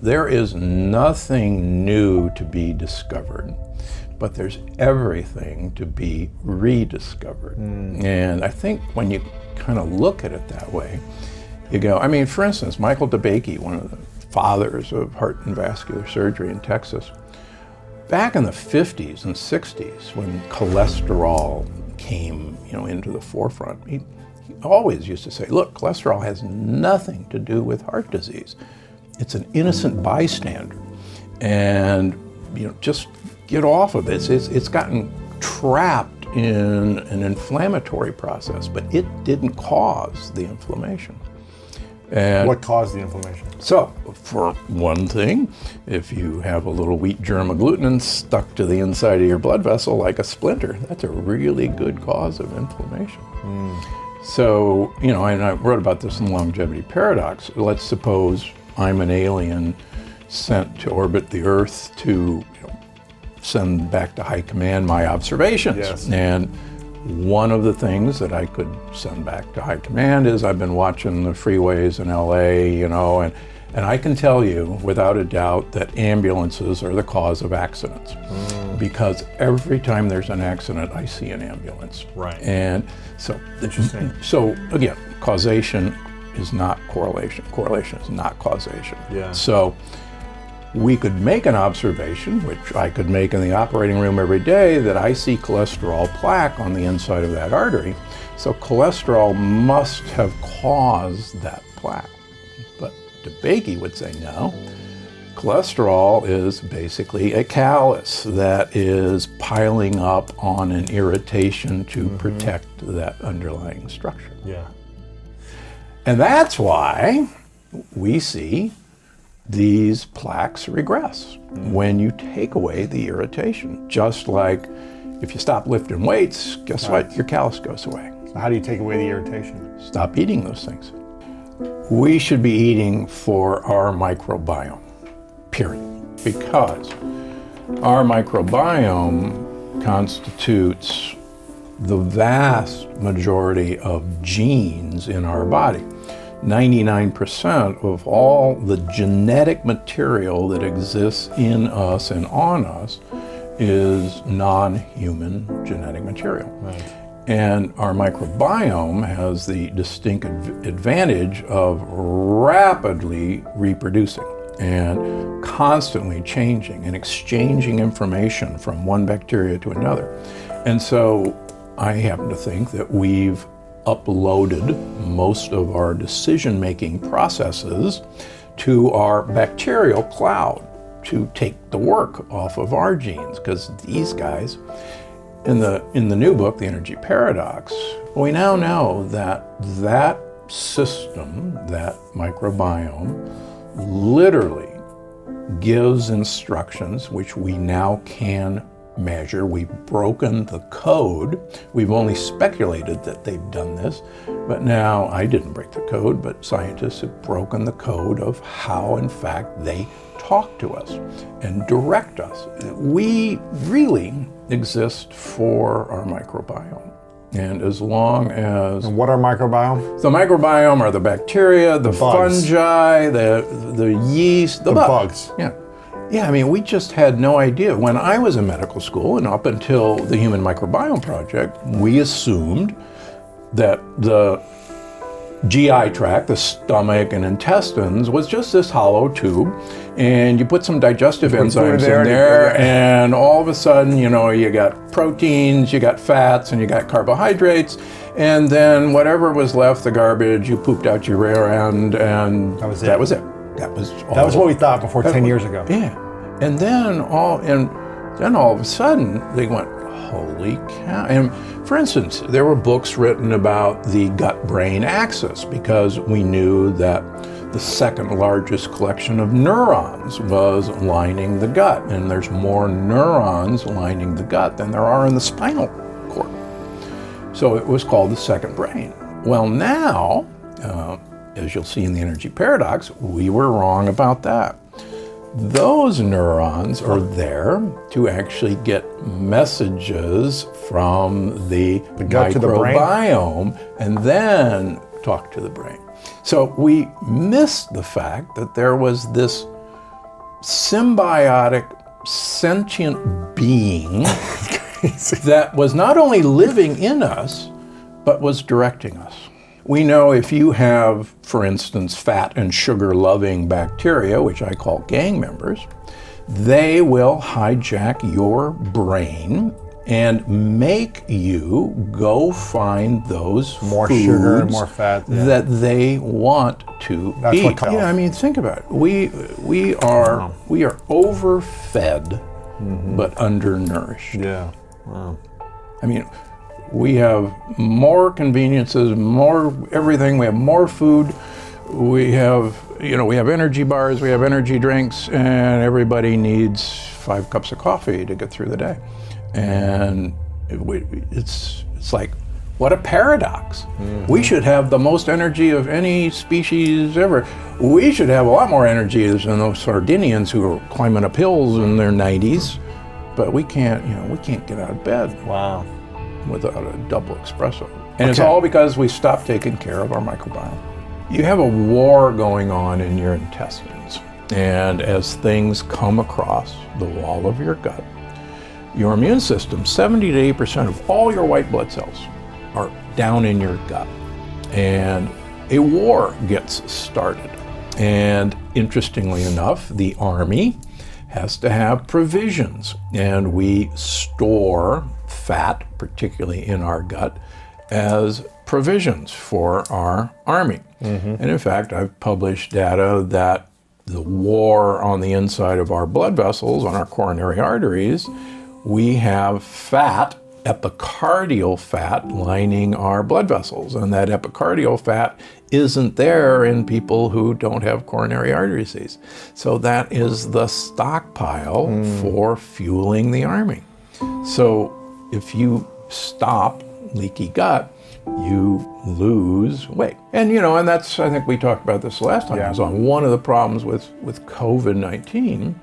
There is nothing new to be discovered, but there's everything to be rediscovered. And I think when you kind of look at it that way, you go, I mean, for instance, Michael DeBakey, one of the fathers of heart and vascular surgery in Texas, back in the 50s and 60s, when cholesterol came, into the forefront, he always used to say, look, cholesterol has nothing to do with heart disease. It's an innocent bystander, and just get off of it. It's gotten trapped in an inflammatory process, but it didn't cause the inflammation. And what caused the inflammation? So, for one thing, if you have a little wheat germ agglutinin stuck to the inside of your blood vessel like a splinter, that's a really good cause of inflammation. So, and I wrote about this in Longevity Paradox. Let's suppose I'm an alien sent to orbit the Earth to send back to high command my observations. Yes. And one of the things that I could send back to high command is I've been watching the freeways in LA, and I can tell you without a doubt that ambulances are the cause of accidents. Because every time there's an accident, I see an ambulance. Right. And so, interesting. So again, causation is not correlation. Correlation is not causation. Yeah. So we could make an observation, which I could make in the operating room every day, that I see cholesterol plaque on the inside of that artery. So cholesterol must have caused that plaque. But DeBakey would say no. Cholesterol is basically a callus that is piling up on an irritation to protect that underlying structure. Yeah. And that's why we see these plaques regress when you take away the irritation. Just like if you stop lifting weights, guess what? Your callus goes away. So how do you take away the irritation? Stop eating those things. We should be eating for our microbiome, period. Because our microbiome constitutes the vast majority of genes in our body. 99% of all the genetic material that exists in us and on us is non-human genetic material. Right. And our microbiome has the distinct advantage of rapidly reproducing and constantly changing and exchanging information from one bacteria to another. And so I happen to think that we've uploaded most of our decision-making processes to our bacterial cloud to take the work off of our genes, because these guys, in the new book, The Energy Paradox, we now know that that system, that microbiome, literally gives instructions which we now can measure. We've broken the code. We've only speculated that they've done this, but now I didn't break the code, but scientists have broken the code of how, in fact, they talk to us and direct us. We really exist for our microbiome. And as long as... And what are microbiome? The microbiome are the bacteria, the bugs. fungi, the yeast, the bugs. Yeah. Yeah, I mean, we just had no idea. When I was in medical school and up until the Human Microbiome Project, we assumed that the GI tract, the stomach and intestines, was just this hollow tube, and you put some digestive enzymes in there, and all of a sudden, you got proteins, you got fats, and you got carbohydrates, and then whatever was left, the garbage, you pooped out your rear end, and that was it. That was what we thought before 10 years ago. Yeah. And then all of a sudden they went, holy cow. And for instance, there were books written about the gut-brain axis because we knew that the second largest collection of neurons was lining the gut. And there's more neurons lining the gut than there are in the spinal cord. So it was called the second brain. Well, now, as you'll see in the Energy Paradox, we were wrong about that. Those neurons are there to actually get messages from the gut to the microbiome and then talk to the brain. So we missed the fact that there was this symbiotic, sentient being that was not only living in us, but was directing us. We know if you have, for instance, fat and sugar-loving bacteria, which I call gang members, they will hijack your brain and make you go find those more foods sugar, more fat that they want to eat. Yeah, I mean, think about it. We are overfed, but undernourished. Yeah. Wow. I mean, we have more conveniences, more everything. We have more food. We have energy bars, we have energy drinks, and everybody needs 5 cups of coffee to get through the day. And it's like, what a paradox. We should have the most energy of any species ever. We should have a lot more energy than those Sardinians who are climbing up hills in their 90s, but we can't get out of bed. Wow. Without a double espresso. And it's all because we stopped taking care of our microbiome. You have a war going on in your intestines, and as things come across the wall of your gut, your immune system, 70 to 80% of all your white blood cells are down in your gut, and a war gets started. And interestingly enough, the army has to have provisions, and we store fat, particularly in our gut, as provisions for our army. And in fact, I've published data that the war on the inside of our blood vessels, on our coronary arteries, we have fat, epicardial fat, lining our blood vessels. And that epicardial fat isn't there in people who don't have coronary artery disease. So that is the stockpile for fueling the army. So if you stop leaky gut, you lose weight. And and that's, I think we talked about this last time. Yeah. So one of the problems with COVID-19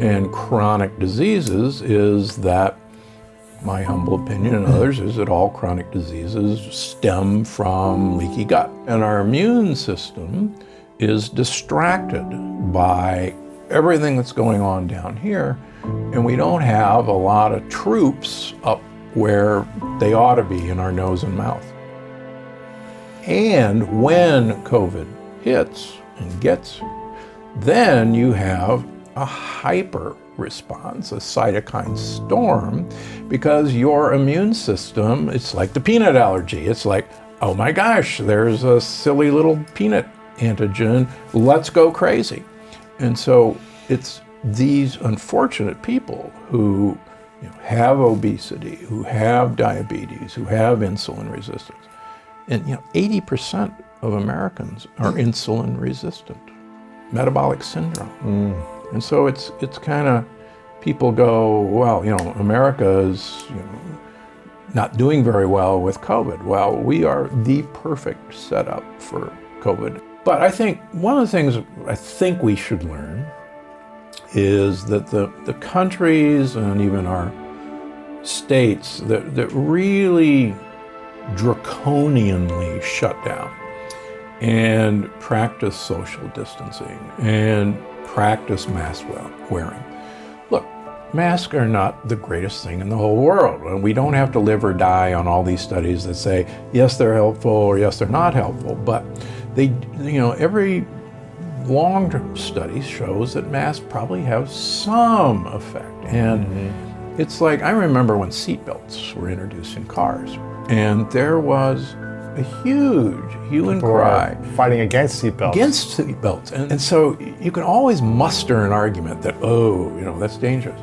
and chronic diseases is that, my humble opinion and others, is that all chronic diseases stem from leaky gut. And our immune system is distracted by everything that's going on down here, and we don't have a lot of troops up where they ought to be in our nose and mouth. And when COVID hits and gets you, then you have a hyper response, a cytokine storm, because your immune system, it's like the peanut allergy. It's like, oh my gosh, there's a silly little peanut antigen, let's go crazy. And so it's these unfortunate people who have obesity, who have diabetes, who have insulin resistance. And 80% of Americans are insulin resistant, metabolic syndrome. And so it's kind of, people go, well, America is not doing very well with COVID. Well, we are the perfect setup for COVID. But I think one of the things I think we should learn is that the countries and even our states that really draconianly shut down and practice social distancing and practice mask wearing. Look, masks are not the greatest thing in the whole world. And we don't have to live or die on all these studies that say, yes, they're helpful or yes, they're not helpful. But they, every long-term study shows that masks probably have some effect. And it's like, I remember when seatbelts were introduced in cars, and there was a huge hue and cry. Fighting against seatbelts. Against seatbelts. And so you can always muster an argument that, that's dangerous.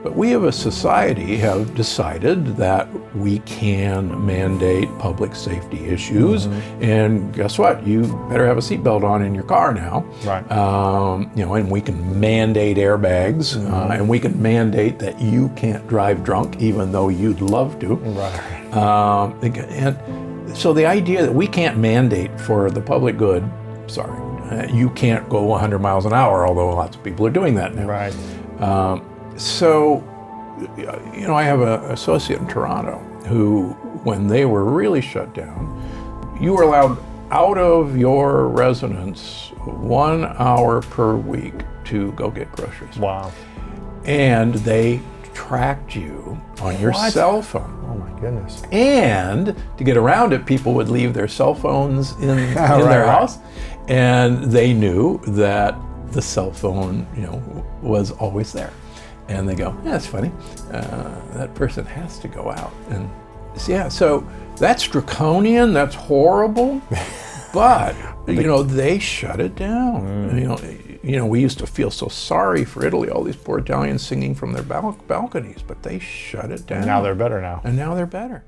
But we as a society have decided that we can mandate public safety issues. And guess what? You better have a seatbelt on in your car now. Right. And we can mandate airbags, and we can mandate that you can't drive drunk, even though you'd love to. Right. And so the idea that we can't mandate for the public good, you can't go 100 miles an hour, although lots of people are doing that now. Right. So, I have an associate in Toronto who, when they were really shut down, you were allowed out of your residence 1 hour per week to go get groceries. Wow. And they tracked you on your What? cell phone. Oh my goodness. And to get around it, people would leave their cell phones in their Right. house, and they knew that the cell phone, was always there. And they go, yeah, that's funny. That person has to go out. And so that's draconian. That's horrible. But they shut it down. We used to feel so sorry for Italy. All these poor Italians singing from their balconies, but they shut it down. Now they're better now. And now they're better.